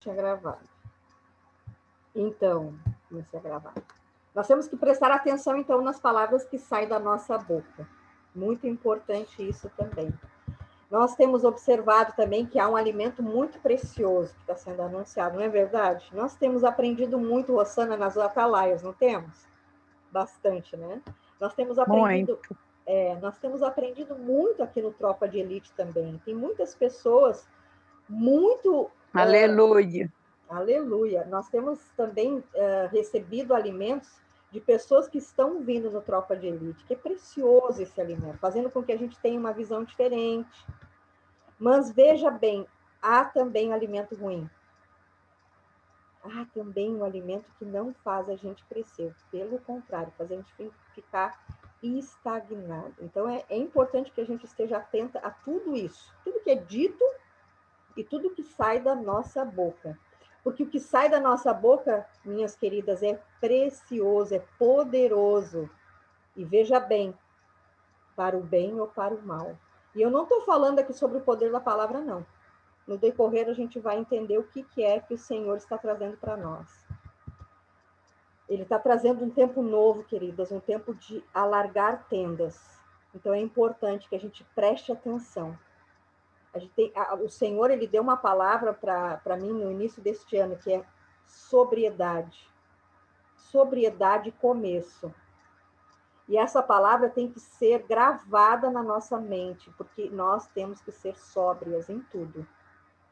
tinha gravado. Então, comecei a gravar. Nós temos que prestar atenção, então, nas palavras que saem da nossa boca. Muito importante isso também. Nós temos observado também que há um alimento muito precioso que está sendo anunciado, não é verdade? Nós temos aprendido muito, Rosana, nas atalaias, não temos? Bastante, né? Nós temos aprendido muito aqui no Tropa de Elite também. Tem muitas pessoas muito... Aleluia. Aleluia. Nós temos também recebido alimentos de pessoas que estão vindo no Tropa de Elite, que é precioso esse alimento, fazendo com que a gente tenha uma visão diferente. Mas veja bem, há também alimento ruim. Há também um alimento que não faz a gente crescer, pelo contrário, faz a gente ficar estagnado. Então, é importante que a gente esteja atenta a tudo isso, tudo que é dito e tudo que sai da nossa boca. Porque o que sai da nossa boca, minhas queridas, é precioso, é poderoso. E veja bem, para o bem ou para o mal. E eu não estou falando aqui sobre o poder da palavra, não. No decorrer, a gente vai entender o que é que o Senhor está trazendo para nós. Ele está trazendo um tempo novo, queridas, um tempo de alargar tendas. Então, é importante que a gente preste atenção. O Senhor, ele deu uma palavra para mim no início deste ano, que é sobriedade. Sobriedade e começo. E essa palavra tem que ser gravada na nossa mente, porque nós temos que ser sóbrias em tudo.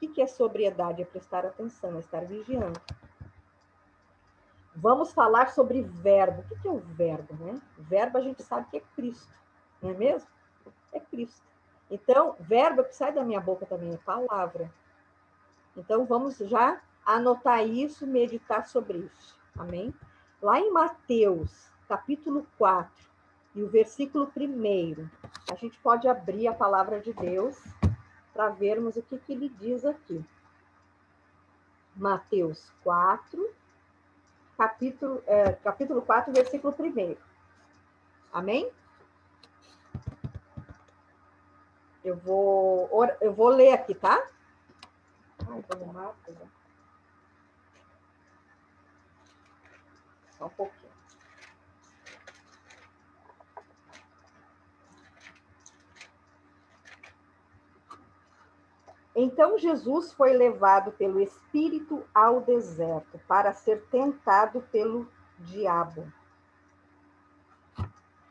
O que é sobriedade? É prestar atenção, é estar vigiando. Vamos falar sobre verbo. O que é o verbo, né? Verbo a gente sabe que é Cristo, não é mesmo? É Cristo. Então, verbo que sai da minha boca também é palavra. Então, vamos já anotar isso, meditar sobre isso. Amém? Lá em Mateus, capítulo 4, e o versículo 1, a gente pode abrir a palavra de Deus para vermos o que ele diz aqui. Mateus 4, capítulo 4, versículo 1. Amém? Eu vou ler aqui, tá? Ai, vou arrumar. Só um pouquinho. Então Jesus foi levado pelo Espírito ao deserto para ser tentado pelo diabo.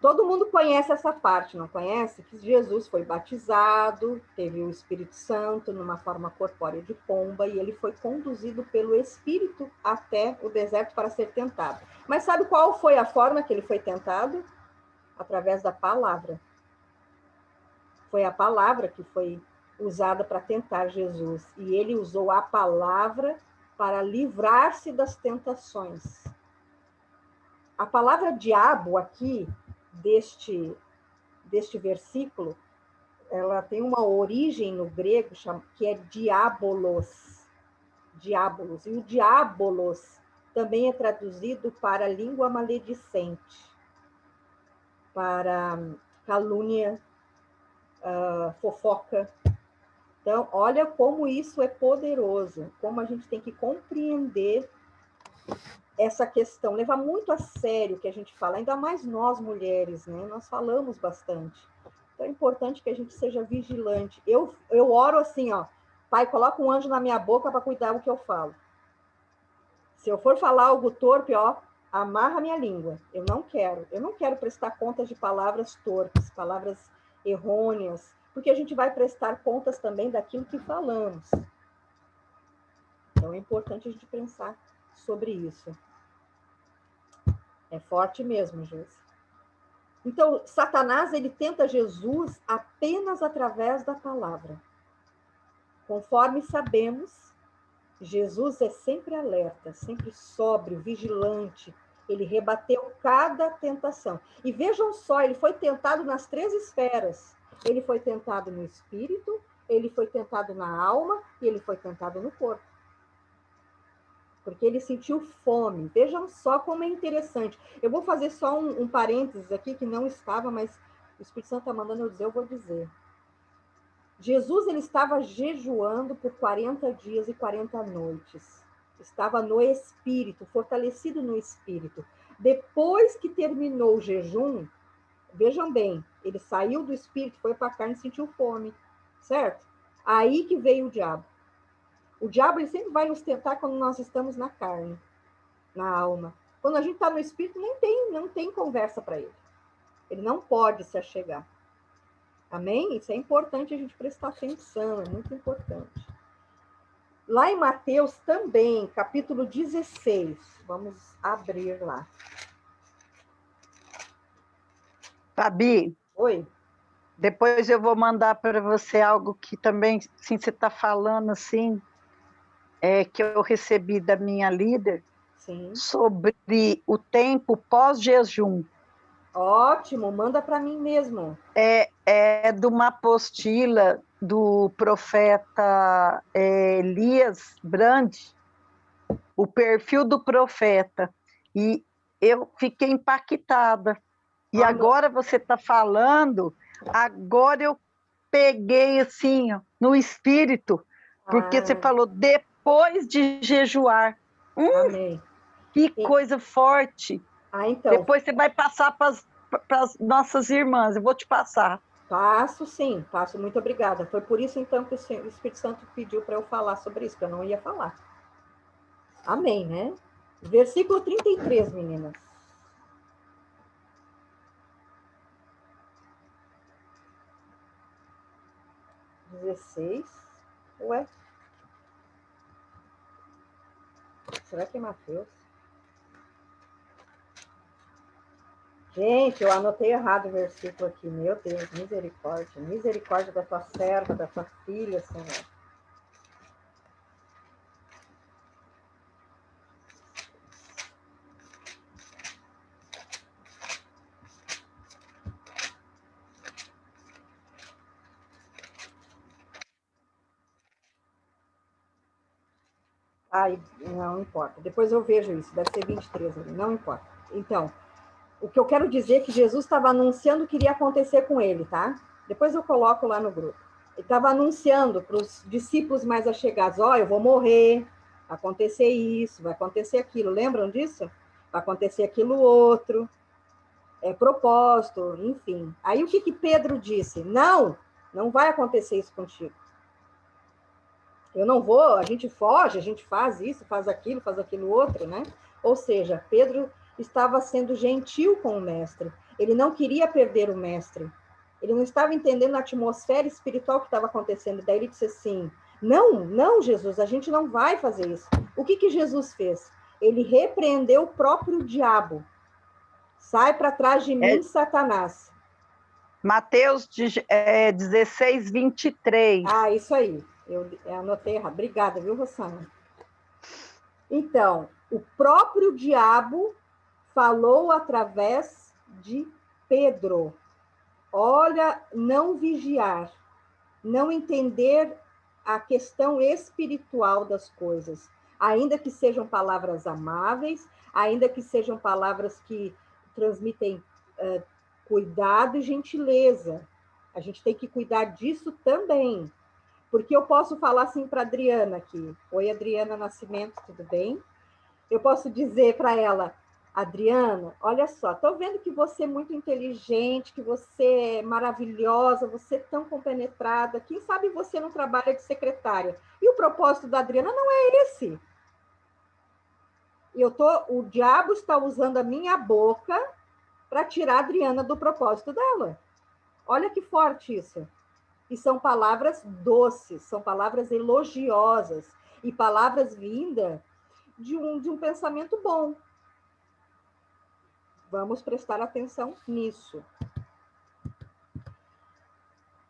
Todo mundo conhece essa parte, não conhece? Que Jesus foi batizado, teve o Espírito Santo numa forma corpórea de pomba e ele foi conduzido pelo Espírito até o deserto para ser tentado. Mas sabe qual foi a forma que ele foi tentado? Através da palavra. Foi a palavra que foi usada para tentar Jesus. E ele usou a palavra para livrar-se das tentações. A palavra diabo aqui, deste versículo, ela tem uma origem no grego que é diabolos. Diabolos. E o diabolos também é traduzido para língua maledicente, para calúnia, fofoca. Então, olha como isso é poderoso, como a gente tem que compreender essa questão, levar muito a sério o que a gente fala, ainda mais nós mulheres, né? Nós falamos bastante. Então, é importante que a gente seja vigilante. Eu oro assim, ó, Pai, coloca um anjo na minha boca para cuidar do que eu falo. Se eu for falar algo torpe, ó, amarra minha língua. Eu não quero prestar contas de palavras torpes, palavras errôneas, porque a gente vai prestar contas também daquilo que falamos. Então, é importante a gente pensar sobre isso. É forte mesmo, Josi. Então, Satanás, ele tenta Jesus apenas através da palavra. Conforme sabemos, Jesus é sempre alerta, sempre sóbrio, vigilante. Ele rebateu cada tentação. E vejam só, ele foi tentado nas 3 esferas. Ele foi tentado no espírito, ele foi tentado na alma e ele foi tentado no corpo. Porque ele sentiu fome. Vejam só como é interessante. Eu vou fazer só um parênteses aqui, que não estava, mas o Espírito Santo está mandando eu dizer, eu vou dizer. Jesus, ele estava jejuando por 40 dias e 40 noites. Estava no espírito, fortalecido no espírito. Depois que terminou o jejum, vejam bem, ele saiu do espírito, foi para a carne e sentiu fome, certo? Aí que veio o diabo. O diabo, ele sempre vai nos tentar quando nós estamos na carne, na alma. Quando a gente está no espírito, não tem conversa para ele. Ele não pode se achegar. Amém? Isso é importante a gente prestar atenção, é muito importante. Lá em Mateus também, capítulo 16, vamos abrir lá. Fabi, Oi? depois eu vou mandar para você algo que também, sim, você está falando assim, que eu recebi da minha líder, Sim. sobre o tempo pós-jejum. Ótimo, manda para mim mesmo. É de uma apostila do profeta Elias Brand, o perfil do profeta. E eu fiquei impactada. E agora você está falando, agora eu peguei assim, ó, no espírito, porque você falou depois de jejuar. Amém. Que coisa forte. Então. Depois você vai passar para as nossas irmãs, eu vou te passar. Passo, sim, passo. Muito obrigada. Foi por isso, então, que o Espírito Santo pediu para eu falar sobre isso, que eu não ia falar. Amém, né? Versículo 33, meninas. Ué? Será que é Mateus? Gente, eu anotei errado o versículo aqui. Meu Deus, misericórdia. Misericórdia da tua serva, da tua filha, Senhor. Ai, não importa. Depois eu vejo isso. Deve ser 23 ali. Não importa. Então, o que eu quero dizer é que Jesus estava anunciando o que iria acontecer com ele, tá? Depois eu coloco lá no grupo. Ele estava anunciando para os discípulos mais achegados: ó, eu vou morrer, vai acontecer isso, vai acontecer aquilo. Lembram disso? Vai acontecer aquilo outro, propósito, enfim. Aí o que Pedro disse? Não, não vai acontecer isso contigo. Eu não vou, a gente foge, a gente faz isso, faz aquilo outro, né? Ou seja, Pedro estava sendo gentil com o mestre. Ele não queria perder o mestre. Ele não estava entendendo a atmosfera espiritual que estava acontecendo. Daí ele disse assim: não, não, Jesus, a gente não vai fazer isso. O que Jesus fez? Ele repreendeu o próprio diabo. Sai para trás de mim, Satanás. Mateus 16, 23. Ah, isso aí. Eu anotei errado. Obrigada, viu, Rosana? Então, o próprio diabo falou através de Pedro. Olha, não vigiar, não entender a questão espiritual das coisas, ainda que sejam palavras amáveis, ainda que sejam palavras que transmitem cuidado e gentileza. A gente tem que cuidar disso também. Porque eu posso falar assim para a Adriana aqui. Oi, Adriana Nascimento, tudo bem? Eu posso dizer para ela: Adriana, olha só, estou vendo que você é muito inteligente, que você é maravilhosa, você é tão compenetrada. Quem sabe você não trabalha de secretária? E o propósito da Adriana não é esse. O diabo está usando a minha boca para tirar a Adriana do propósito dela. Olha que forte isso. E são palavras doces, são palavras elogiosas e palavras vindas de um pensamento bom. Vamos prestar atenção nisso.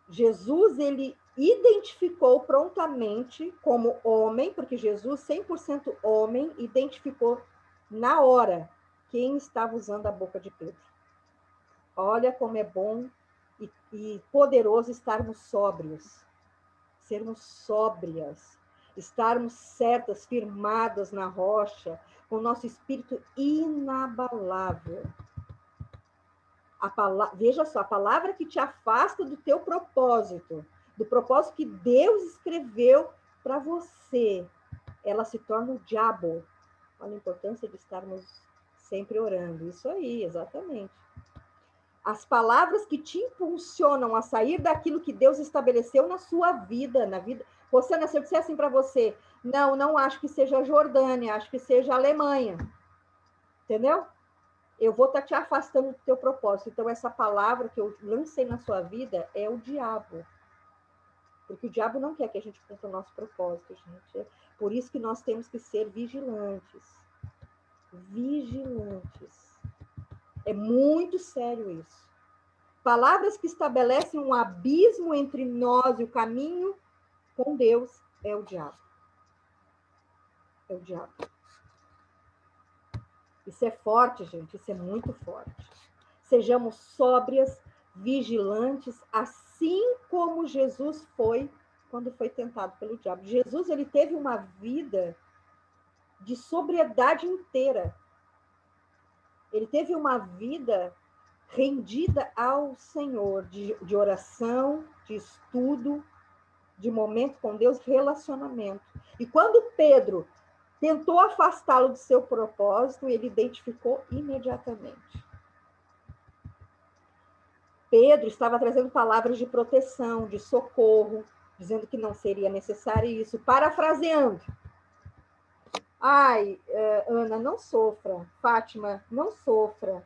Jesus, ele identificou prontamente como homem, porque Jesus, 100% homem, identificou na hora quem estava usando a boca de Pedro. Olha como é bom e poderoso estarmos sóbrios, sermos sóbrias, estarmos certas, firmadas na rocha, com o nosso espírito inabalável. Veja só, a palavra que te afasta do teu propósito, do propósito que Deus escreveu para você, ela se torna o diabo. Olha a importância de estarmos sempre orando. Isso aí, exatamente. As palavras que te impulsionam a sair daquilo que Deus estabeleceu na sua vida, na vida. Rosana, se eu disser assim para você, não acho que seja a Jordânia, acho que seja a Alemanha. Entendeu? Eu vou estar te afastando do teu propósito. Então, essa palavra que eu lancei na sua vida é o diabo. Porque o diabo não quer que a gente cumpra o nosso propósito, gente. Por isso que nós temos que ser vigilantes. Vigilantes. É muito sério isso. Palavras que estabelecem um abismo entre nós e o caminho com Deus é o diabo. É o diabo. Isso é forte, gente. Isso é muito forte. Sejamos sóbrias, vigilantes, assim como Jesus foi quando foi tentado pelo diabo. Jesus, ele teve uma vida de sobriedade inteira. Ele teve uma vida rendida ao Senhor, de oração, de estudo, de momento com Deus, relacionamento. E quando Pedro tentou afastá-lo do seu propósito, ele identificou imediatamente. Pedro estava trazendo palavras de proteção, de socorro, dizendo que não seria necessário isso, parafraseando. Ai, Ana, não sofra. Fátima, não sofra.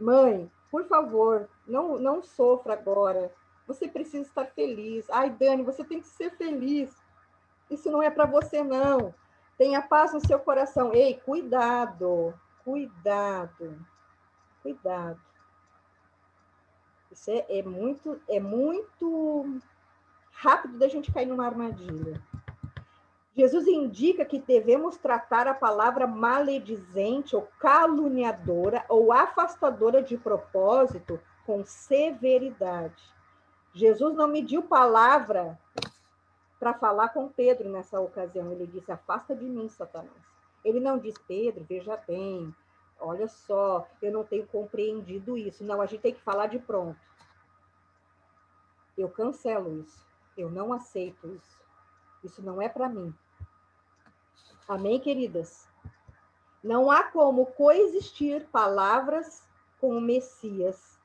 Mãe, por favor, não sofra agora. Você precisa estar feliz. Ai, Dani, você tem que ser feliz. Isso não é para você, não. Tenha paz no seu coração. Ei, cuidado, cuidado, cuidado. Isso é muito rápido da gente cair numa armadilha. Jesus indica que devemos tratar a palavra maledizente ou caluniadora ou afastadora de propósito com severidade. Jesus não mediu palavra para falar com Pedro nessa ocasião. Ele disse, afasta de mim, Satanás. Ele não disse, Pedro, veja bem, olha só, eu não tenho compreendido isso. Não, a gente tem que falar de pronto. Eu cancelo isso. Eu não aceito isso. Isso não é para mim. Amém, queridas? Não há como coexistir palavras com o Messias.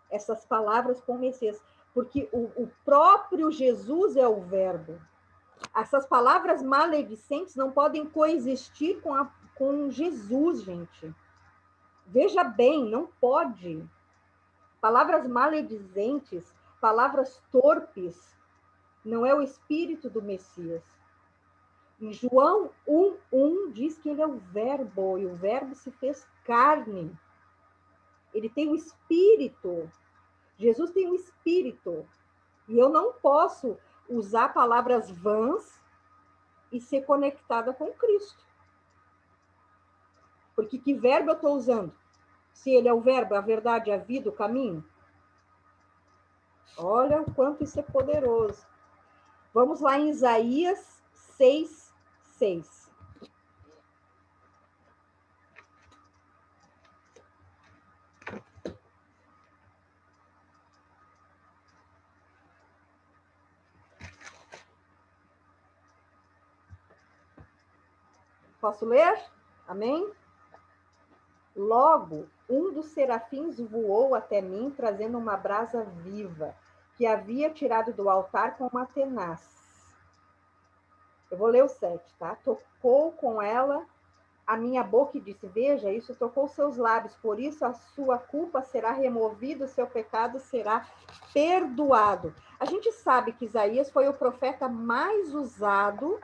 Essas palavras com o Messias. Porque o próprio Jesus é o verbo. Essas palavras maledicentes não podem coexistir com Jesus, gente. Veja bem, não pode. Palavras maledicentes, palavras torpes, não é o espírito do Messias. Em João 1:1 diz que ele é o verbo, e o verbo se fez carne. Ele tem o espírito. Jesus tem o espírito. E eu não posso usar palavras vãs e ser conectada com Cristo. Porque que verbo eu estou usando? Se ele é o verbo, a verdade, a vida, o caminho. Olha o quanto isso é poderoso. Vamos lá em Isaías 6:6. Posso ler? Amém? Logo, um dos serafins voou até mim, trazendo uma brasa viva, que havia tirado do altar com uma tenaz. Eu vou ler o 7, tá? Tocou com ela a minha boca e disse, veja, isso tocou seus lábios, por isso a sua culpa será removida, o seu pecado será perdoado. A gente sabe que Isaías foi o profeta mais usado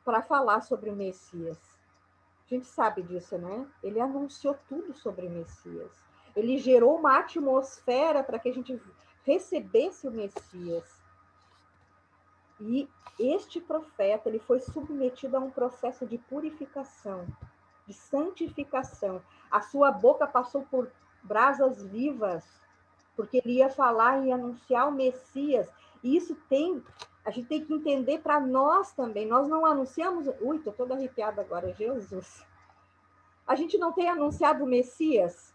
para falar sobre o Messias. A gente sabe disso, né? Ele anunciou tudo sobre o Messias. Ele gerou uma atmosfera para que a gente recebesse o Messias. E este profeta, ele foi submetido a um processo de purificação, de santificação. A sua boca passou por brasas vivas, porque ele ia falar e anunciar o Messias. E isso a gente tem que entender para nós também. Nós não anunciamos... Ui, estou toda arrepiada agora, Jesus. A gente não tem anunciado o Messias?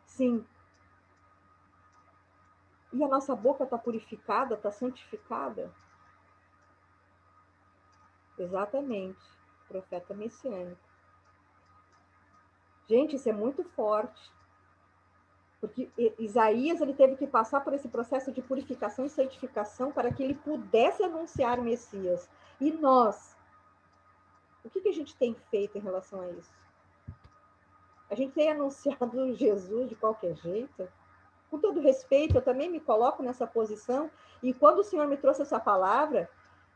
Sim. E a nossa boca está purificada, está santificada? Exatamente, profeta messiânico. Gente, isso é muito forte. Porque Isaías ele teve que passar por esse processo de purificação e santificação para que ele pudesse anunciar o Messias. E nós, o que a gente tem feito em relação a isso? A gente tem anunciado Jesus de qualquer jeito? Com todo respeito, eu também me coloco nessa posição. E quando o Senhor me trouxe essa palavra,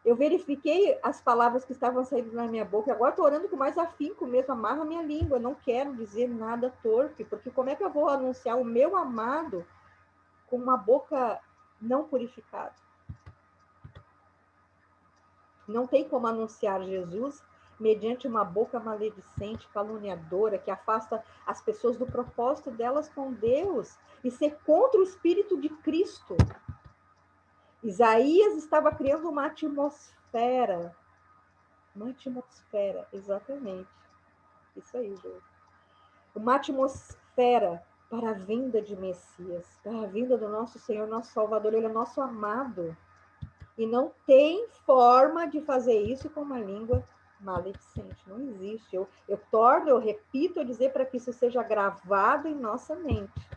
eu verifiquei as palavras que estavam saindo na minha boca. Agora estou orando com mais afinco mesmo, amarra a minha língua. Eu não quero dizer nada torpe, porque como é que eu vou anunciar o meu amado com uma boca não purificada? Não tem como anunciar Jesus mediante uma boca maledicente, caluniadora, que afasta as pessoas do propósito delas com Deus e ser contra o Espírito de Cristo. Isaías estava criando uma atmosfera, exatamente. Isso aí, Jô. Uma atmosfera para a vinda de Messias, para a vinda do nosso Senhor, nosso Salvador. Ele é nosso amado. E não tem forma de fazer isso com uma língua maledicente. Não existe. Eu repito a dizer para que isso seja gravado em nossa mente.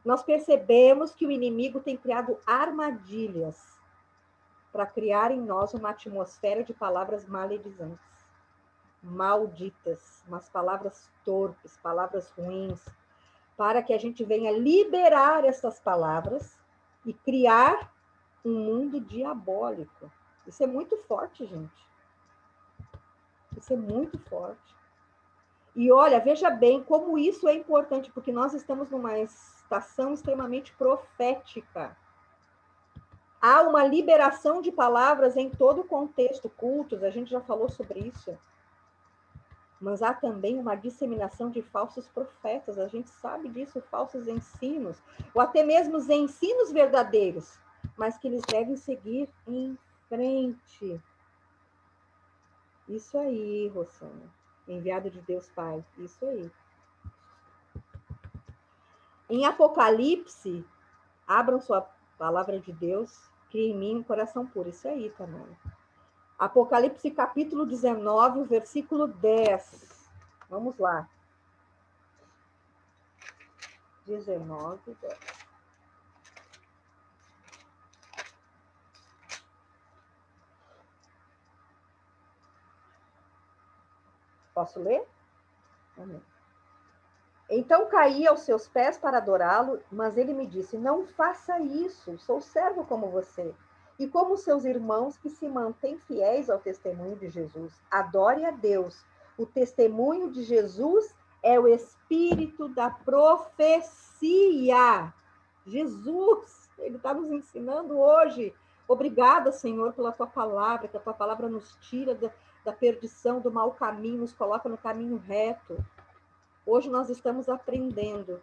Nós percebemos que o inimigo tem criado armadilhas para criar em nós uma atmosfera de palavras maledizentes, malditas, umas palavras torpes, palavras ruins, para que a gente venha liberar essas palavras e criar um mundo diabólico. Isso é muito forte, gente. Isso é muito forte. E olha, veja bem como isso é importante, porque nós estamos numa estação extremamente profética. Há uma liberação de palavras em todo o contexto, cultos, a gente já falou sobre isso. Mas há também uma disseminação de falsos profetas, a gente sabe disso, falsos ensinos, ou até mesmo os ensinos verdadeiros, mas que eles devem seguir em frente. Isso aí, Rosana. Enviado de Deus Pai. Isso aí. Em Apocalipse, abram sua palavra de Deus, crie em mim um coração puro. Isso aí, Tamara. Apocalipse capítulo 19, versículo 10. Vamos lá. 19, 10. Posso ler? Amém. Então caí aos seus pés para adorá-lo, mas ele me disse, não faça isso, sou servo como você. E como seus irmãos que se mantêm fiéis ao testemunho de Jesus. Adore a Deus. O testemunho de Jesus é o espírito da profecia. Jesus, ele está nos ensinando hoje. Obrigada, Senhor, pela tua palavra, que a tua palavra nos tira da perdição, do mau caminho, nos coloca no caminho reto. Hoje nós estamos aprendendo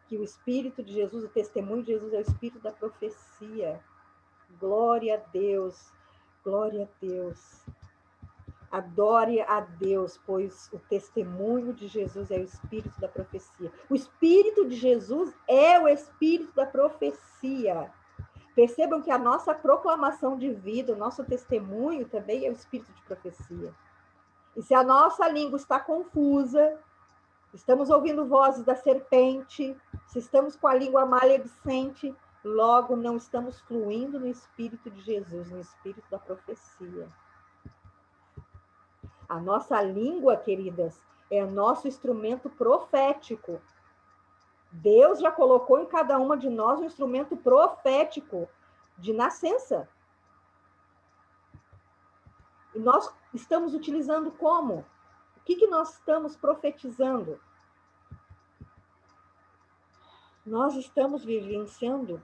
que o Espírito de Jesus, o testemunho de Jesus é o Espírito da profecia. Glória a Deus, glória a Deus. Adore a Deus, pois o testemunho de Jesus é o Espírito da profecia. O Espírito de Jesus é o Espírito da profecia. Percebam que a nossa proclamação de vida, o nosso testemunho também é o Espírito de profecia. E se a nossa língua está confusa, estamos ouvindo vozes da serpente, se estamos com a língua maledicente, logo não estamos fluindo no Espírito de Jesus, no Espírito da profecia. A nossa língua, queridas, é o nosso instrumento profético. Deus já colocou em cada uma de nós um instrumento profético de nascença. E nós estamos utilizando como? O que nós estamos profetizando? Nós estamos vivenciando,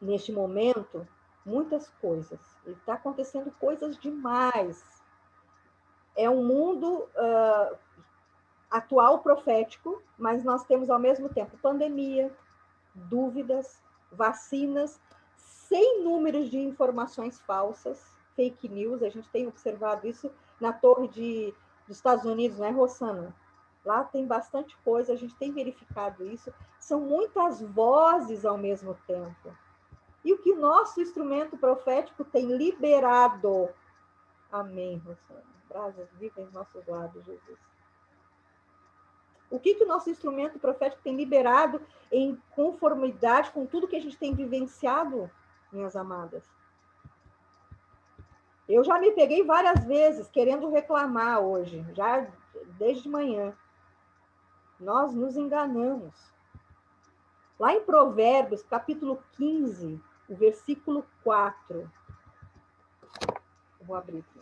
neste momento, muitas coisas. Está acontecendo coisas demais. É um mundo atual profético, mas nós temos, ao mesmo tempo, pandemia, dúvidas, vacinas, sem números de informações falsas, fake news. A gente tem observado isso na torre dos Estados Unidos, né, Rosana? Lá tem bastante coisa, a gente tem verificado isso. São muitas vozes ao mesmo tempo. E o que o nosso instrumento profético tem liberado. Amém, Rosana. Brasas vivem aos nossos lados, Jesus. O que o nosso instrumento profético tem liberado em conformidade com tudo que a gente tem vivenciado, minhas amadas? Eu já me peguei várias vezes querendo reclamar hoje, já desde manhã. Nós nos enganamos. Lá em Provérbios, capítulo 15, o versículo 4. Vou abrir aqui.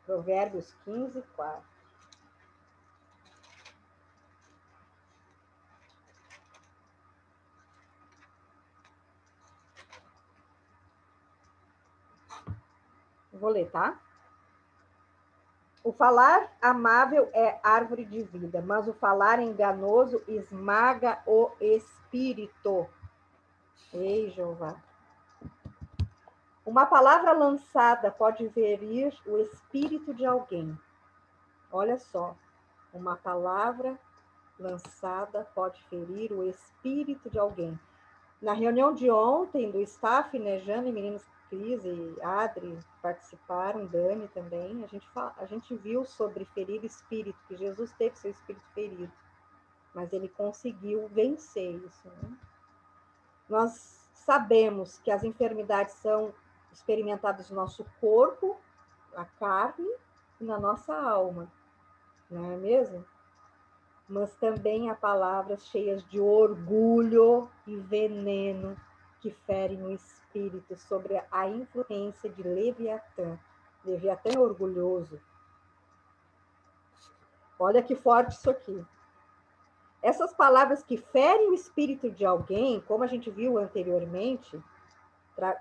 Provérbios 15, 4. Vou ler, tá? O falar amável é árvore de vida, mas o falar enganoso esmaga o espírito. Ei, Jeová. Uma palavra lançada pode ferir o espírito de alguém. Olha só, uma palavra lançada pode ferir o espírito de alguém. Na reunião de ontem do staff, né, Jane, meninos Cris e Adri participaram, Dani também, a gente viu sobre ferir espírito, que Jesus teve seu espírito ferido, mas ele conseguiu vencer isso, né? Nós sabemos que as enfermidades são experimentadas no nosso corpo, na carne e na nossa alma, não é mesmo? Mas também há palavras cheias de orgulho e veneno que ferem o espírito sobre a influência de Leviatã. Leviatã é orgulhoso. Olha que forte isso aqui. Essas palavras que ferem o espírito de alguém, como a gente viu anteriormente,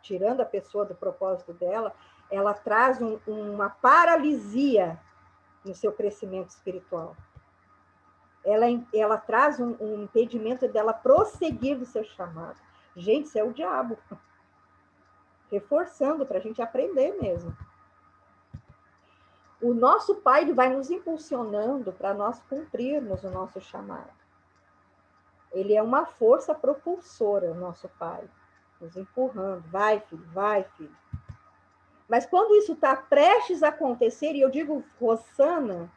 tirando a pessoa do propósito dela, ela traz uma paralisia no seu crescimento espiritual. Ela traz um impedimento dela prosseguir do seu chamado. Gente, isso é o diabo. Reforçando para a gente aprender mesmo. O nosso Pai ele vai nos impulsionando para nós cumprirmos o nosso chamado. Ele é uma força propulsora, o nosso Pai. Nos empurrando. Vai, filho, vai, filho. Mas quando isso está prestes a acontecer, e eu digo, Rosana,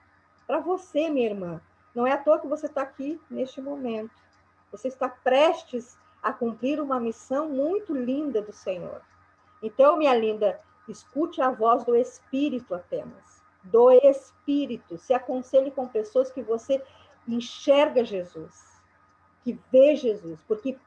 para você, minha irmã, não é à toa que você está aqui neste momento. Você está prestes a cumprir uma missão muito linda do Senhor. Então, minha linda, escute a voz do Espírito apenas. Do Espírito. Se aconselhe com pessoas que você enxerga Jesus. Que vê Jesus. Porque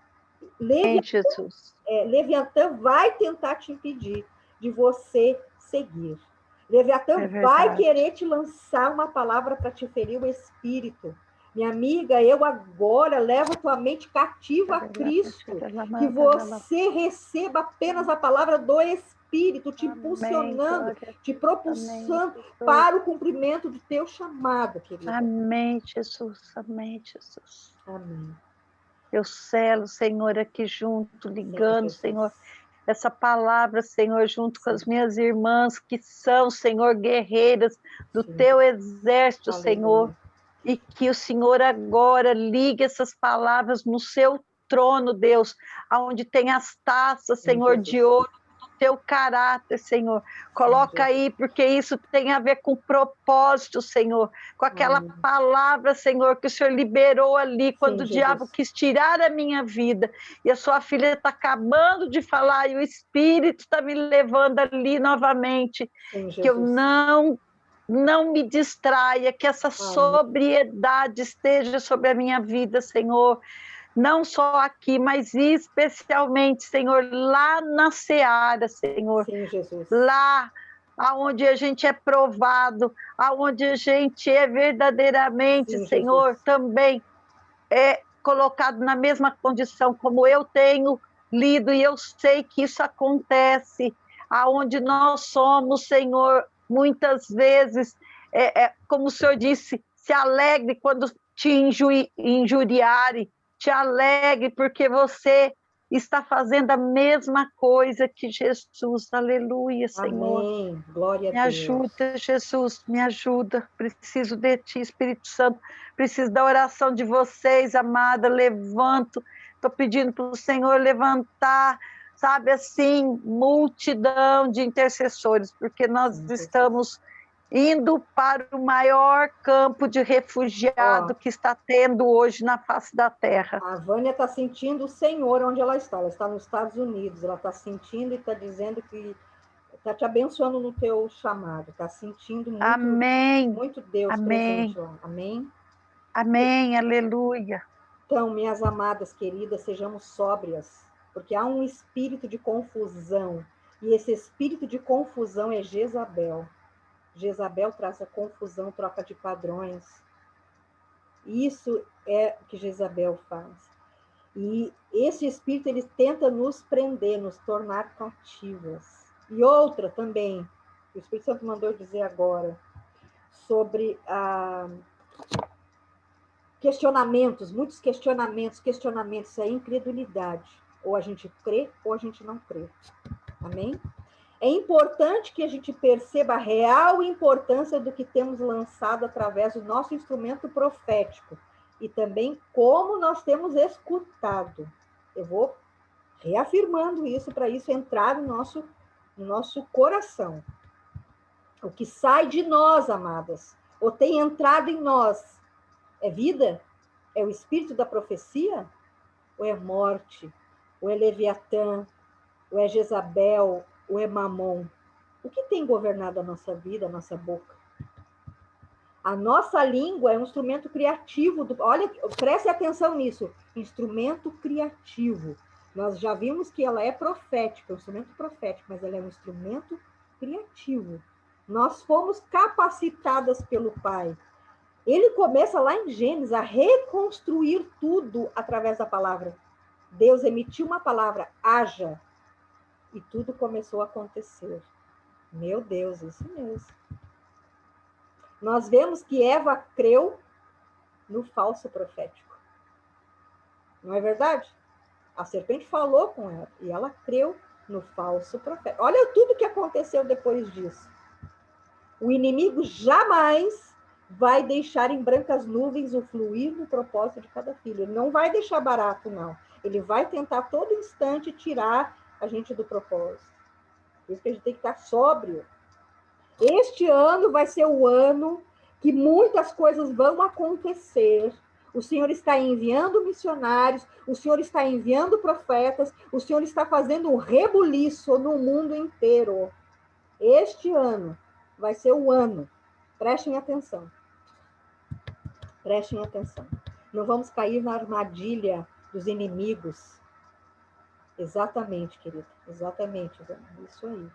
Leviatã vai tentar te impedir de você seguir. Leviatã vai querer te lançar uma palavra para te ferir o espírito. Minha amiga, eu agora levo tua mente cativa a Cristo. Que você receba apenas a palavra do Espírito, te impulsionando, te propulsando para o cumprimento do teu chamado, querida. Amém, Jesus. Amém, Jesus. Amém. Eu selo, Senhor, aqui junto, ligando, Senhor, essa palavra, Senhor, junto com as minhas irmãs, que são, Senhor, guerreiras do teu exército, Senhor, e que o Senhor agora ligue essas palavras no seu trono, Deus, onde tem as taças, Senhor, de ouro, do teu caráter, Senhor. Coloca aí, porque isso tem a ver com propósito, Senhor, com aquela palavra, Senhor, que o Senhor liberou ali, quando o diabo quis tirar a minha vida, e a sua filha está acabando de falar, e o Espírito está me levando ali novamente, que eu não me distraia, que essa sobriedade esteja sobre a minha vida, Senhor, não só aqui, mas especialmente, Senhor, lá na seara, Senhor, lá aonde a gente é provado, aonde a gente é verdadeiramente, Senhor, também é colocado na mesma condição como eu tenho lido, e eu sei que isso acontece, aonde nós somos, Senhor, muitas vezes, como o Senhor disse, se alegre quando te injuriarem, te alegre porque você está fazendo a mesma coisa que Jesus. Aleluia, Senhor. Amém. Glória a Me Deus. ajuda, Jesus, me ajuda. Preciso de Ti, Espírito Santo. Preciso da oração de vocês, amada. Levanto. Estou pedindo para o Senhor levantar, sabe assim, multidão de intercessores, porque nós estamos indo para o maior campo de refugiado que está tendo hoje na face da terra. A Vânia está sentindo o Senhor onde ela está. Ela está nos Estados Unidos. Ela está sentindo e está dizendo que está te abençoando no teu chamado. Está sentindo muito, amém. Muito Deus amém. presente lá. Amém? Amém, aleluia. Então, minhas amadas queridas, sejamos sóbrias, porque há um espírito de confusão. E esse espírito de confusão é Jezabel. Jezabel traz a confusão, troca de padrões. Isso é o que Jezabel faz. E esse espírito, ele tenta nos prender, nos tornar cativas. E outra também, o Espírito Santo mandou dizer agora, sobre questionamentos, muitos questionamentos, isso é incredulidade. Ou a gente crê, ou a gente não crê. Amém? É importante que a gente perceba a real importância do que temos lançado através do nosso instrumento profético e também como nós temos escutado. Eu vou reafirmando isso para isso entrar no nosso coração. O que sai de nós, amadas, ou tem entrado em nós, é vida? É o espírito da profecia? Ou é morte? Ou é Leviatã? Ou é Jezabel? Ou é Mamon? O que tem governado a nossa vida, a nossa boca? A nossa língua é um instrumento criativo. Olha, preste atenção nisso. Instrumento criativo. Nós já vimos que ela é profética, um instrumento profético, mas ela é um instrumento criativo. Nós fomos capacitadas pelo Pai. Ele começa lá em Gênesis a reconstruir tudo através da palavra. Deus emitiu uma palavra, haja, e tudo começou a acontecer. Meu Deus, isso mesmo. Nós vemos que Eva creu no falso profético. Não é verdade? A serpente falou com ela e ela creu no falso profeta. Olha tudo que aconteceu depois disso. O inimigo jamais vai deixar em brancas nuvens o fluir no propósito de cada filho. Ele não vai deixar barato, não. Ele vai tentar todo instante tirar a gente do propósito. Por isso que a gente tem que estar sóbrio. Este ano vai ser o ano que muitas coisas vão acontecer. O Senhor está enviando missionários, o Senhor está enviando profetas, o Senhor está fazendo um rebuliço no mundo inteiro. Este ano vai ser o ano. Prestem atenção. Prestem atenção. Não vamos cair na armadilha dos inimigos. Exatamente, querida. Exatamente, isso aí.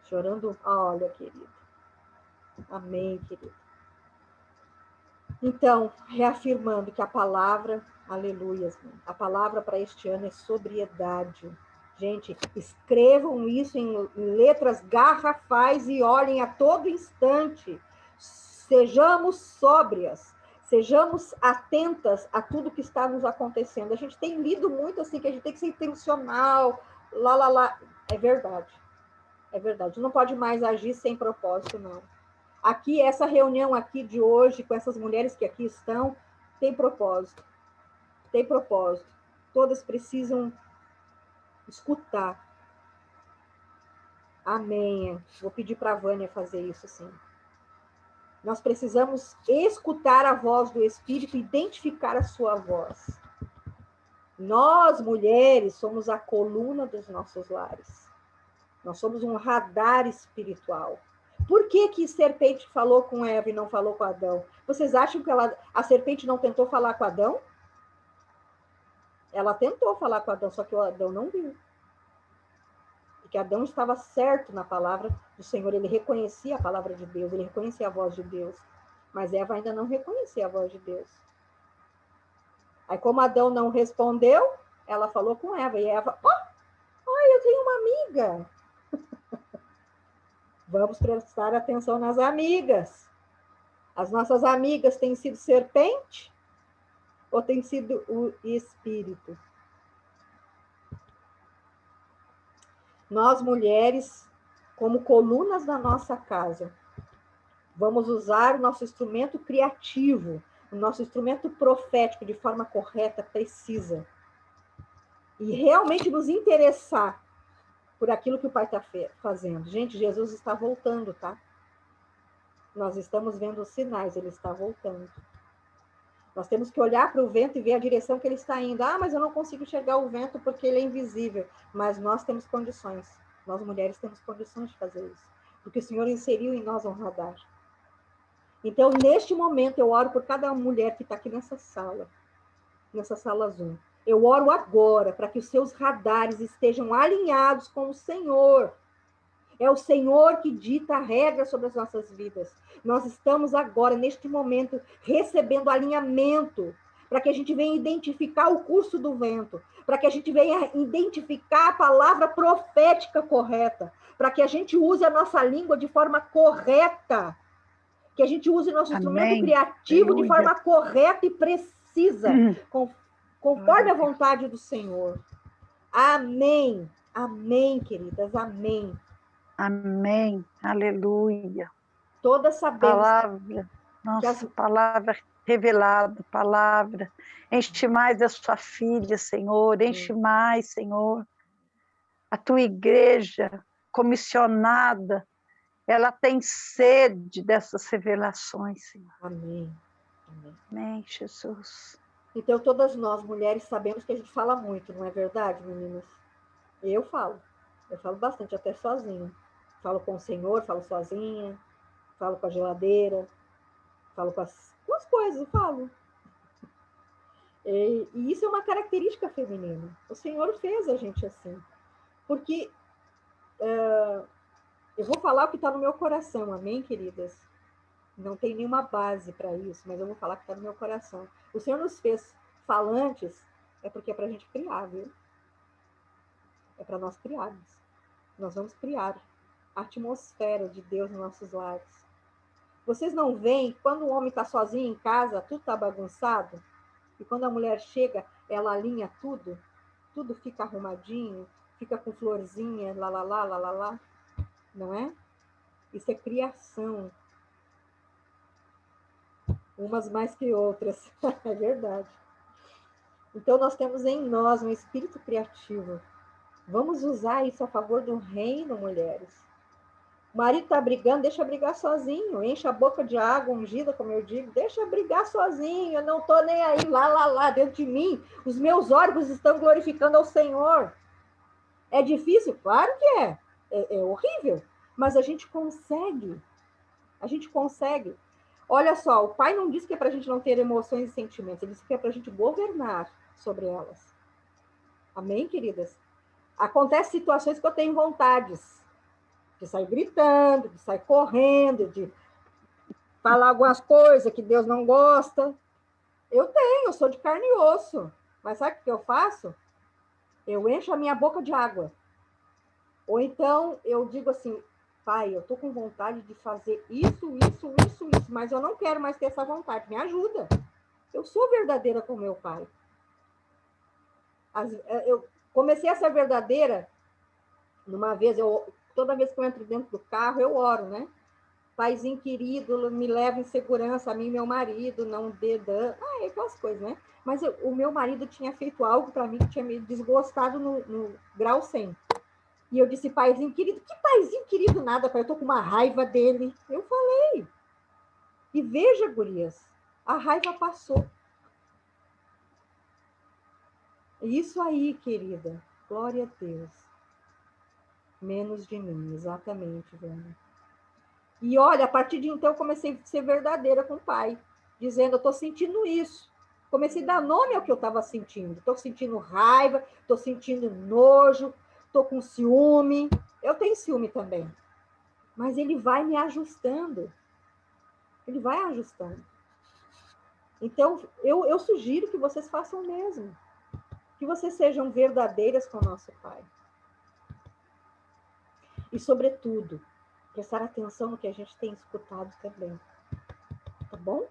Chorando, olha, querida. Amém, querida. Então, reafirmando que a palavra, aleluia, a palavra para este ano é sobriedade. Gente, escrevam isso em letras garrafais e olhem a todo instante. Sejamos sóbrias, sejamos atentas a tudo que está nos acontecendo. A gente tem lido muito assim, que a gente tem que ser intencional, lá. É verdade. É verdade. Não pode mais agir sem propósito, não. Aqui, essa reunião aqui de hoje, com essas mulheres que aqui estão, tem propósito. Tem propósito. Todas precisam escutar. Amém. Vou pedir para a Vânia fazer isso, sim. Nós precisamos escutar a voz do Espírito, identificar a sua voz. Nós, mulheres, somos a coluna dos nossos lares. Nós somos um radar espiritual. Por que serpente falou com Eva e não falou com Adão? Vocês acham que a serpente não tentou falar com Adão? Ela tentou falar com Adão, só que o Adão não viu. Porque Adão estava certo na palavra do Senhor, ele reconhecia a palavra de Deus, ele reconhecia a voz de Deus. Mas Eva ainda não reconhecia a voz de Deus. Aí, como Adão não respondeu, ela falou com Eva. E Eva, eu tenho uma amiga. Vamos prestar atenção nas amigas. As nossas amigas têm sido serpente ou têm sido o espírito? Nós, mulheres, como colunas da nossa casa, vamos usar o nosso instrumento criativo, o nosso instrumento profético de forma correta, precisa. E realmente nos interessar por aquilo que o Pai está fazendo. Gente, Jesus está voltando, tá? Nós estamos vendo os sinais, ele está voltando. Nós temos que olhar para o vento e ver a direção que ele está indo. Ah, mas eu não consigo enxergar o vento porque ele é invisível. Mas nós temos condições. Nós, mulheres, temos condições de fazer isso. Porque o Senhor inseriu em nós um radar. Então, neste momento, eu oro por cada mulher que está aqui nessa sala Zoom. Eu oro agora para que os seus radares estejam alinhados com o Senhor. É o Senhor que dita a regra sobre as nossas vidas. Nós estamos agora, neste momento, recebendo alinhamento para que a gente venha identificar o curso do vento, para que a gente venha identificar a palavra profética correta, para que a gente use a nossa língua de forma correta, que a gente use nosso instrumento criativo de forma correta e precisa, conforme a vontade do Senhor. Amém. Amém, queridas. Amém. Amém, aleluia. Todas sabemos. Palavra, nossa, palavra revelada, palavra. Enche mais a sua filha, Senhor, enche mais, Senhor. A tua igreja comissionada, ela tem sede dessas revelações, Senhor. Amém. Amém. Amém, Jesus. Então, todas nós, mulheres, sabemos que a gente fala muito, não é verdade, meninas? Eu falo bastante, até sozinha. Falo com o Senhor, falo sozinha, falo com a geladeira, falo com as coisas, falo. E isso é uma característica feminina. O Senhor fez a gente assim. Porque eu vou falar o que está no meu coração, amém, queridas? Não tem nenhuma base para isso, mas eu vou falar o que está no meu coração. O Senhor nos fez falantes, é porque é para a gente criar, viu? É para nós criarmos. Nós vamos criar a atmosfera de Deus nos nossos lares. Vocês não veem, quando o homem está sozinho em casa, tudo está bagunçado, e quando a mulher chega, ela alinha tudo, tudo fica arrumadinho, fica com florzinha, lá, lá, lá, lá, lá, lá, não é? Isso é criação. Umas mais que outras, é verdade. Então, nós temos em nós um espírito criativo. Vamos usar isso a favor do reino, mulheres. O marido está brigando, deixa brigar sozinho. Enche a boca de água ungida, como eu digo. Deixa brigar sozinho. Eu não estou nem aí, lá, lá, lá, dentro de mim. Os meus órgãos estão glorificando ao Senhor. É difícil? Claro que é. É horrível. Mas a gente consegue. A gente consegue. Olha só, o Pai não disse que é para a gente não ter emoções e sentimentos. Ele disse que é para a gente governar sobre elas. Amém, queridas? Acontecem situações que eu tenho vontades de sair gritando, de sair correndo, de falar algumas coisas que Deus não gosta. Eu sou de carne e osso. Mas sabe o que eu faço? Eu encho a minha boca de água. Ou então eu digo assim, Pai, eu estou com vontade de fazer isso, mas eu não quero mais ter essa vontade. Me ajuda. Eu sou verdadeira com meu Pai. Eu comecei a ser verdadeira numa vez, toda vez que eu entro dentro do carro, eu oro, né? Paizinho querido, me leva em segurança, a mim e meu marido, não dê dano. Aquelas coisas, né? Mas o meu marido tinha feito algo para mim que tinha me desgostado no grau 100. E eu disse, paizinho querido, que paizinho querido nada, pai, eu tô com uma raiva dele. Eu falei. E veja, gurias, a raiva passou. Isso aí, querida. Glória a Deus. Menos de mim, exatamente, Vânia. E olha, a partir de então eu comecei a ser verdadeira com o pai, dizendo, eu estou sentindo isso. Comecei a dar nome ao que eu estava sentindo. Estou sentindo raiva, estou sentindo nojo, estou com ciúme. Eu tenho ciúme também. Mas ele vai me ajustando. Ele vai ajustando. Então, eu sugiro que vocês façam o mesmo. Que vocês sejam verdadeiras com o nosso pai. E, sobretudo, prestar atenção no que a gente tem escutado também. Tá bom?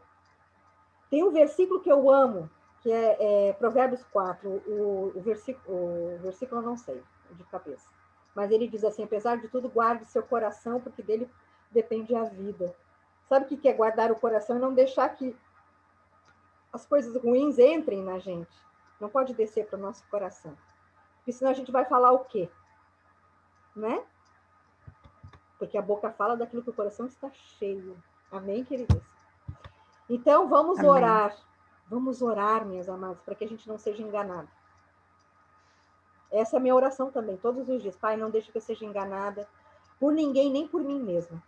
Tem um versículo que eu amo, que é Provérbios 4. O versículo eu não sei, de cabeça. Mas ele diz assim, apesar de tudo, guarde seu coração, porque dele depende a vida. Sabe o que é guardar o coração? E não deixar que as coisas ruins entrem na gente. Não pode descer para o nosso coração. Porque senão a gente vai falar o quê? Né? Porque a boca fala daquilo que o coração está cheio. Amém, queridas? Então, vamos orar. Vamos orar, minhas amadas, para que a gente não seja enganado. Essa é a minha oração também, todos os dias. Pai, não deixe que eu seja enganada por ninguém, nem por mim mesma.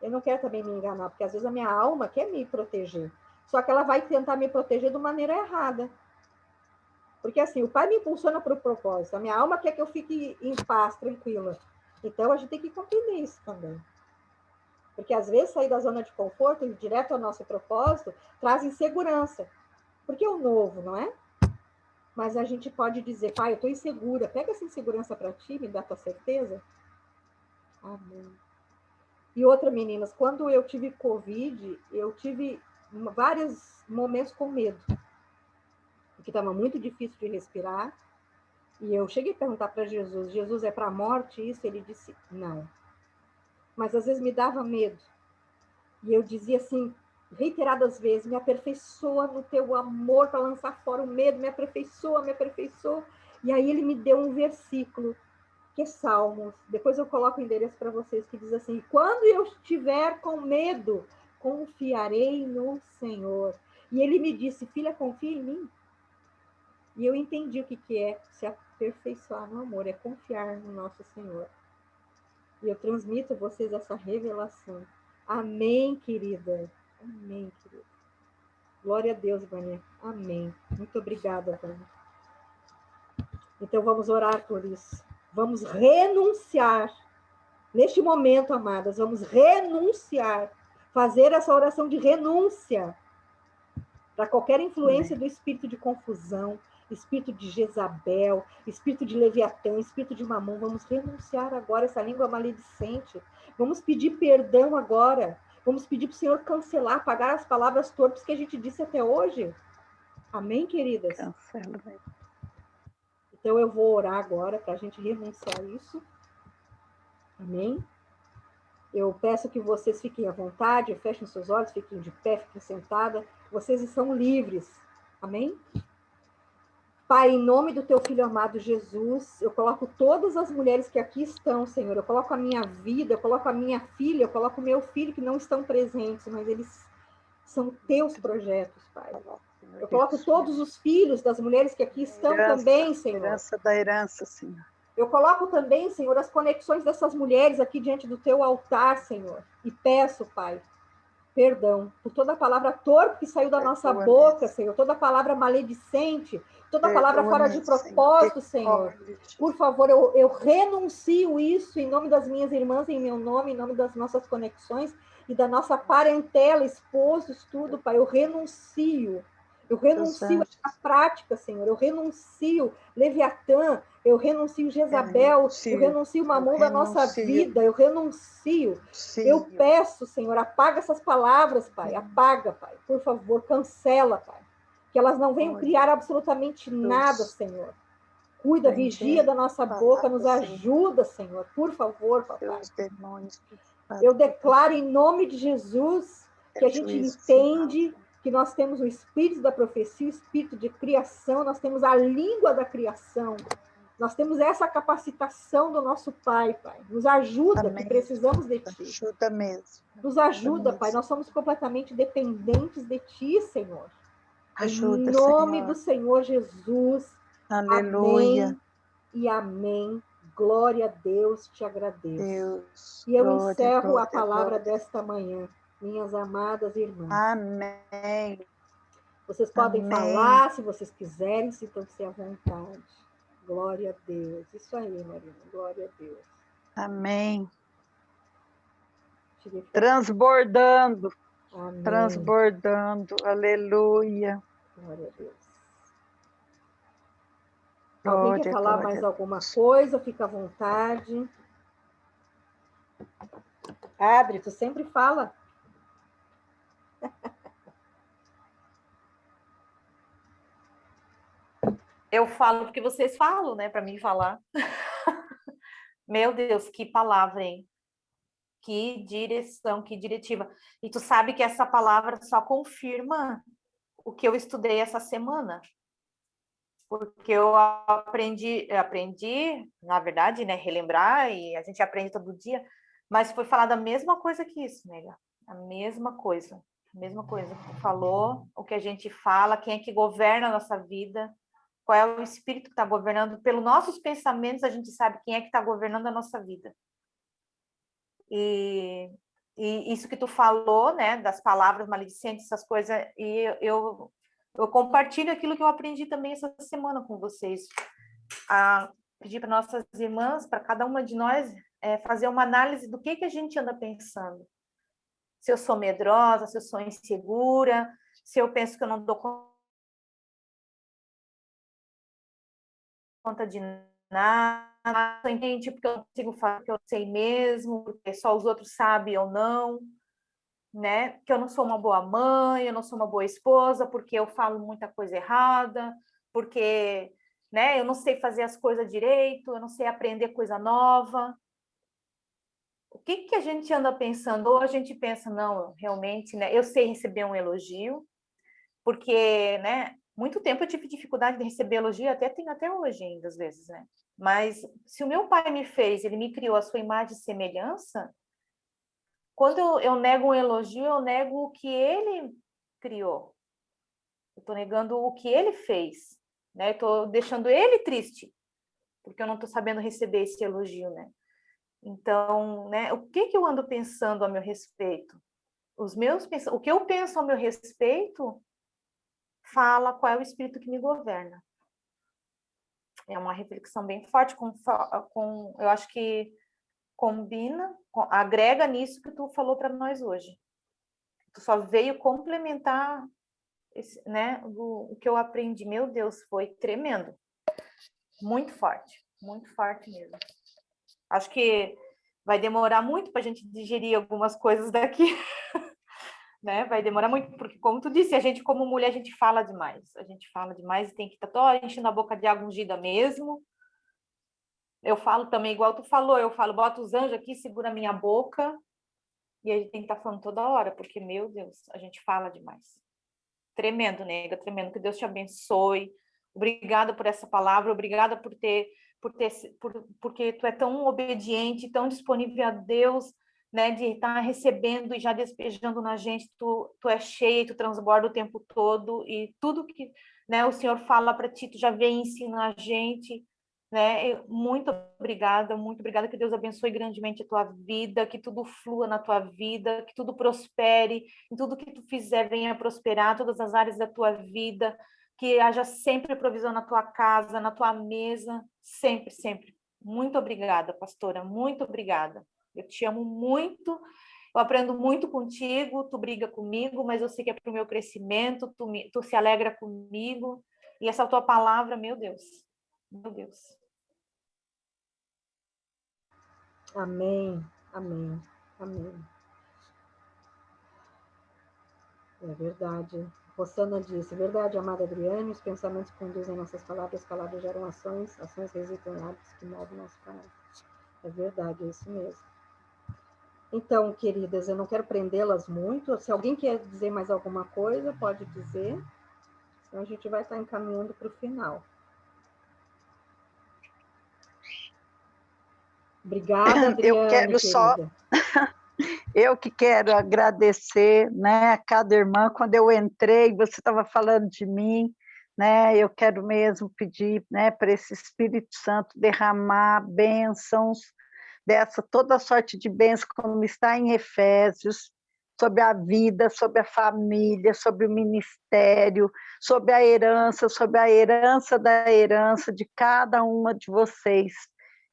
Eu não quero também me enganar, porque às vezes a minha alma quer me proteger. Só que ela vai tentar me proteger de maneira errada. Porque assim, o Pai me impulsiona para o propósito. A minha alma quer que eu fique em paz, tranquila. Então, a gente tem que compreender isso também. Porque às vezes sair da zona de conforto e ir direto ao nosso propósito traz insegurança. Porque é o novo, não é? Mas a gente pode dizer, pai, eu estou insegura. Pega essa insegurança para ti, me dá tua certeza. Amém. E outra, meninas, quando eu tive Covid, eu tive vários momentos com medo. Porque estava muito difícil de respirar. E eu cheguei a perguntar para Jesus, Jesus, é para a morte isso? Ele disse, não. Mas às vezes me dava medo. E eu dizia assim, reiteradas vezes, me aperfeiçoa no teu amor para lançar fora o medo, me aperfeiçoa, me aperfeiçoa. E aí ele me deu um versículo, que é Salmos. Depois eu coloco o endereço para vocês, que diz assim, quando eu estiver com medo, confiarei no Senhor. E ele me disse, filha, confia em mim. E eu entendi o que é se aperfeiçoar no amor, é confiar no nosso Senhor. E eu transmito a vocês essa revelação. Amém, querida. Amém, querida. Glória a Deus, Vânia. Amém. Muito obrigada, Vânia. Então, vamos orar por isso. Vamos renunciar. Neste momento, amadas, vamos renunciar. Fazer essa oração de renúncia para qualquer influência do espírito de confusão, espírito de Jezabel, espírito de Leviatã, espírito de Mamon. Vamos renunciar agora essa língua maledicente. Vamos pedir perdão agora. Vamos pedir para o Senhor cancelar, apagar as palavras torpes que a gente disse até hoje. Amém, queridas? Cancela. Então eu vou orar agora para a gente renunciar isso. Amém? Eu peço que vocês fiquem à vontade, fechem seus olhos, fiquem de pé, fiquem sentada. Vocês são livres. Amém? Pai, em nome do teu Filho amado Jesus, eu coloco todas as mulheres que aqui estão, Senhor. Eu coloco a minha vida, eu coloco a minha filha, eu coloco o meu filho que não estão presentes, mas eles são teus projetos, Pai. Eu coloco todos os filhos das mulheres que aqui estão também, Senhor. Herança da herança, Senhor. Eu coloco também, Senhor, as conexões dessas mulheres aqui diante do teu altar, Senhor. E peço, Pai, perdão por toda a palavra torpe que saiu da nossa boca, Senhor. Toda a palavra maledicente, toda a palavra fora de propósito, Senhor. Por favor, eu renuncio isso em nome das minhas irmãs, em meu nome, em nome das nossas conexões e da nossa parentela, esposos, tudo, Pai. Eu renuncio essa prática, Senhor. Eu renuncio Leviatã, eu renuncio Jezabel, eu renuncio Mamon da nossa vida, eu renuncio. Eu peço, Senhor, apaga essas palavras, Pai. Apaga, Pai. Por favor, cancela, Pai. Que elas não venham criar absolutamente nada, Senhor. Cuida, vigia da nossa boca, nos ajuda, Senhor. Por favor, papai. Eu declaro em nome de Jesus que a gente entende que nós temos o espírito da profecia, o espírito de criação, nós temos a língua da criação. Nós temos essa capacitação do nosso Pai, Pai. Nos ajuda, que precisamos de Ti. Ajuda mesmo. Nos ajuda, Pai. Nós somos completamente dependentes de Ti, Senhor. Ajuda, em nome Senhor. do Senhor Jesus. Aleluia. Amém e amém. Glória a Deus, te agradeço. Deus, e eu glória, encerro glória, a palavra glória. desta manhã, minhas amadas irmãs. Amém. Vocês podem falar, se vocês quiserem, sintam-se à vontade. Glória a Deus. Isso aí, Marina. Glória a Deus. Amém. Transbordando. Amém. Transbordando. Aleluia. Glória a Deus. Glória, alguém quer falar mais alguma coisa? Fica à vontade. Adri, tu sempre fala. Eu falo porque vocês falam, né? Para mim falar. Meu Deus, que palavra, hein? Que direção, que diretiva. E tu sabe que essa palavra só confirma o que eu estudei essa semana. Porque eu aprendi, na verdade, né, relembrar, e a gente aprende todo dia, mas foi falado a mesma coisa que isso, nega. A mesma coisa. A mesma coisa que tu falou, o que a gente fala, quem é que governa a nossa vida, qual é o espírito que está governando. Pelos nossos pensamentos, a gente sabe quem é que está governando a nossa vida. E isso que tu falou, né, das palavras maledicentes, essas coisas, e eu compartilho aquilo que eu aprendi também essa semana com vocês. A pedir para nossas irmãs, para cada uma de nós, fazer uma análise do que a gente anda pensando. Se eu sou medrosa, se eu sou insegura, se eu penso que eu não dou conta de nada, entende? Porque eu não consigo fazer o que eu sei mesmo, porque só os outros sabem ou não, né? Que eu não sou uma boa mãe, eu não sou uma boa esposa, porque eu falo muita coisa errada, porque, né, eu não sei fazer as coisas direito, eu não sei aprender coisa nova. O que a gente anda pensando? Ou a gente pensa, não, realmente, né, eu sei receber um elogio, porque, né, muito tempo eu tive dificuldade de receber elogio, tenho até hoje ainda, às vezes, né? Mas se o meu pai me fez, ele me criou a sua imagem e semelhança, quando eu nego um elogio, eu nego o que ele criou. Eu estou negando o que ele fez, né? Estou deixando ele triste, porque eu não estou sabendo receber esse elogio, né? Então, né, o que eu ando pensando a meu respeito? O que eu penso a meu respeito fala qual é o espírito que me governa. É uma reflexão bem forte, eu acho que combina, agrega nisso que tu falou para nós hoje. Tu só veio complementar né, o que eu aprendi. Meu Deus, foi tremendo. Muito forte mesmo. Acho que vai demorar muito para a gente digerir algumas coisas daqui. Né? Vai demorar muito, porque, como tu disse, a gente, como mulher, a gente fala demais. A gente fala demais e tem que estar toda enchendo a boca de água ungida mesmo. Eu falo também, igual tu falou, eu falo, bota os anjos aqui, segura a minha boca. E a gente tem que estar falando toda hora, porque, meu Deus, a gente fala demais. Tremendo, nega, tremendo. Que Deus te abençoe. Obrigada por essa palavra, obrigada porque tu é tão obediente, tão disponível a Deus, né, de estar recebendo e já despejando na gente. Tu é cheia, tu transborda o tempo todo, e tudo que, né, o Senhor fala para ti, tu já vem ensinar a gente, né? Muito obrigada, que Deus abençoe grandemente a tua vida, que tudo flua na tua vida, que tudo prospere, em tudo que tu fizer venha prosperar, todas as áreas da tua vida, que haja sempre provisão na tua casa, na tua mesa, sempre, sempre. Muito obrigada, pastora, muito obrigada. Eu te amo muito, eu aprendo muito contigo, tu briga comigo, mas eu sei que é para o meu crescimento, tu se alegra comigo, e essa tua palavra, meu Deus. Meu Deus. Amém, amém, amém. É verdade. Rosana disse, verdade, amada Adriane, os pensamentos conduzem nossas palavras geram ações, ações resultam em hábitos que movem nosso caráter. É verdade, é isso mesmo. Então, queridas, eu não quero prendê-las muito. Se alguém quer dizer mais alguma coisa, pode dizer. Senão a gente vai estar encaminhando para o final. Obrigada, Adriane, eu quero querida. só... Eu que quero agradecer, né, a cada irmã. Quando eu entrei, você estava falando de mim, né, eu quero mesmo pedir, né, para esse Espírito Santo derramar bênçãos, toda sorte de bênçãos, como está em Efésios, sobre a vida, sobre a família, sobre o ministério, sobre a herança da herança de cada uma de vocês.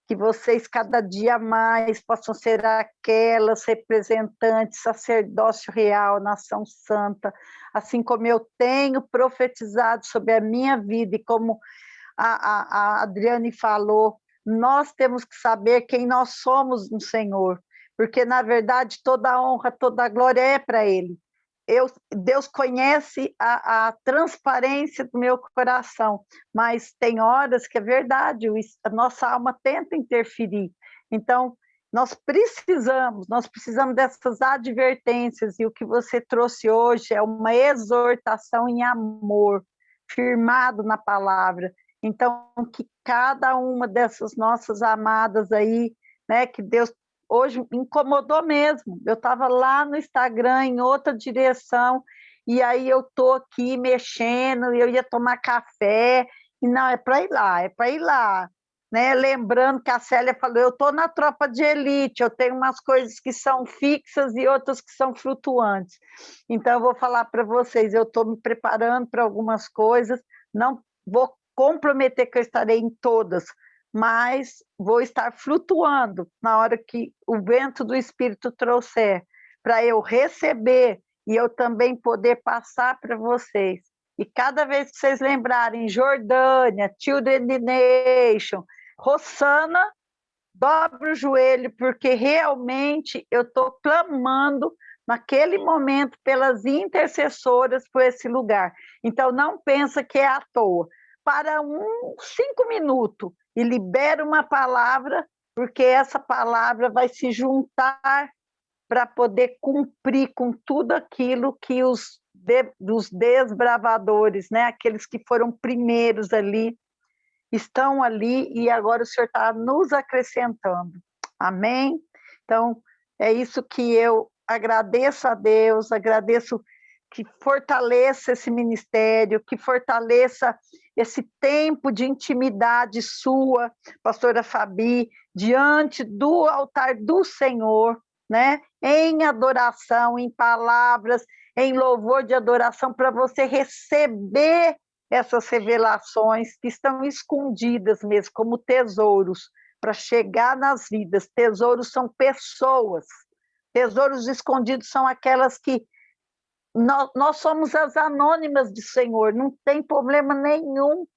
Que vocês cada dia mais possam ser aquelas representantes, sacerdócio real, nação santa, assim como eu tenho profetizado sobre a minha vida, e como a Adriane falou, nós temos que saber quem nós somos no Senhor, porque, na verdade, toda a honra, toda a glória é para Ele. Deus conhece a transparência do meu coração, mas tem horas que é verdade, a nossa alma tenta interferir. Então, nós precisamos dessas advertências, e o que você trouxe hoje é uma exortação em amor, firmado na palavra. Então, que cada uma dessas nossas amadas aí, né, que Deus hoje incomodou mesmo. Eu estava lá no Instagram, em outra direção, e aí eu estou aqui mexendo, e eu ia tomar café, e não, é para ir lá. Né? Lembrando que a Célia falou, eu estou na tropa de elite, eu tenho umas coisas que são fixas e outras que são flutuantes. Então, eu vou falar para vocês, eu estou me preparando para algumas coisas, não vou comprometer que eu estarei em todas, mas vou estar flutuando na hora que o vento do Espírito trouxer, para eu receber e eu também poder passar para vocês. E cada vez que vocês lembrarem Jordânia, Children in the Nation, Rossana, dobra o joelho, porque realmente eu estou clamando naquele momento pelas intercessoras por esse lugar. Então, não pensa que é à toa. Para 5 minutos e libera uma palavra, porque essa palavra vai se juntar para poder cumprir com tudo aquilo que os desbravadores, né, aqueles que foram primeiros ali, estão ali, e agora o Senhor está nos acrescentando. Amém? Então, é isso que eu agradeço a Deus, agradeço que fortaleça esse ministério, que fortaleça esse tempo de intimidade sua, pastora Fabi, diante do altar do Senhor, né? Em adoração, em palavras, em louvor de adoração, para você receber essas revelações que estão escondidas mesmo, como tesouros, para chegar nas vidas. Tesouros são pessoas, tesouros escondidos são aquelas que nós somos as anônimas do Senhor, não tem problema nenhum.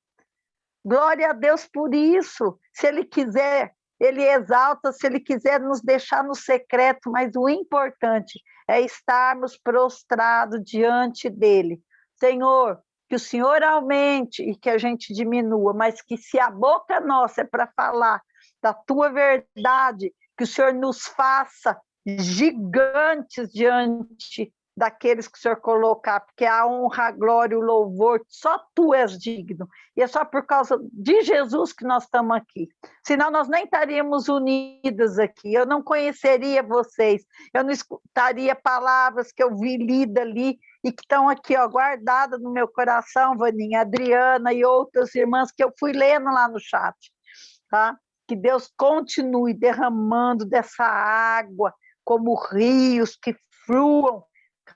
Glória a Deus por isso. Se Ele quiser, Ele exalta, se Ele quiser nos deixar no secreto, mas o importante é estarmos prostrados diante dEle. Senhor, que o Senhor aumente e que a gente diminua, mas que se a boca nossa é para falar da Tua verdade, que o Senhor nos faça gigantes diante daqueles que o Senhor colocar, porque a honra, a glória, o louvor, só Tu és digno. E é só por causa de Jesus que nós estamos aqui. Senão nós nem estaríamos unidas aqui, eu não conheceria vocês, eu não escutaria palavras que eu vi lida ali e que estão aqui, ó, guardadas no meu coração, Vaninha, Adriana e outras irmãs que eu fui lendo lá no chat, tá? Que Deus continue derramando dessa água como rios que fluam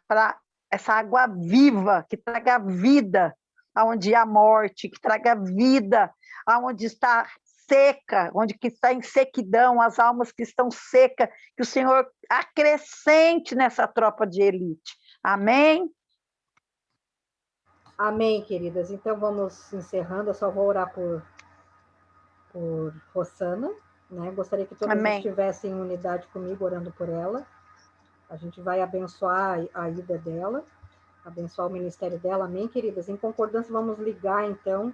para essa água viva, que traga vida aonde há morte, que traga vida aonde está seca, onde que está em sequidão, as almas que estão secas, que o Senhor acrescente nessa tropa de elite. Amém? Amém, queridas. Então, vamos encerrando. Eu só vou orar por Rossana, né? Gostaria que todas estivessem em unidade comigo, orando por ela. A gente vai abençoar a ida dela, abençoar o ministério dela. Amém, queridas? Em concordância, vamos ligar, então,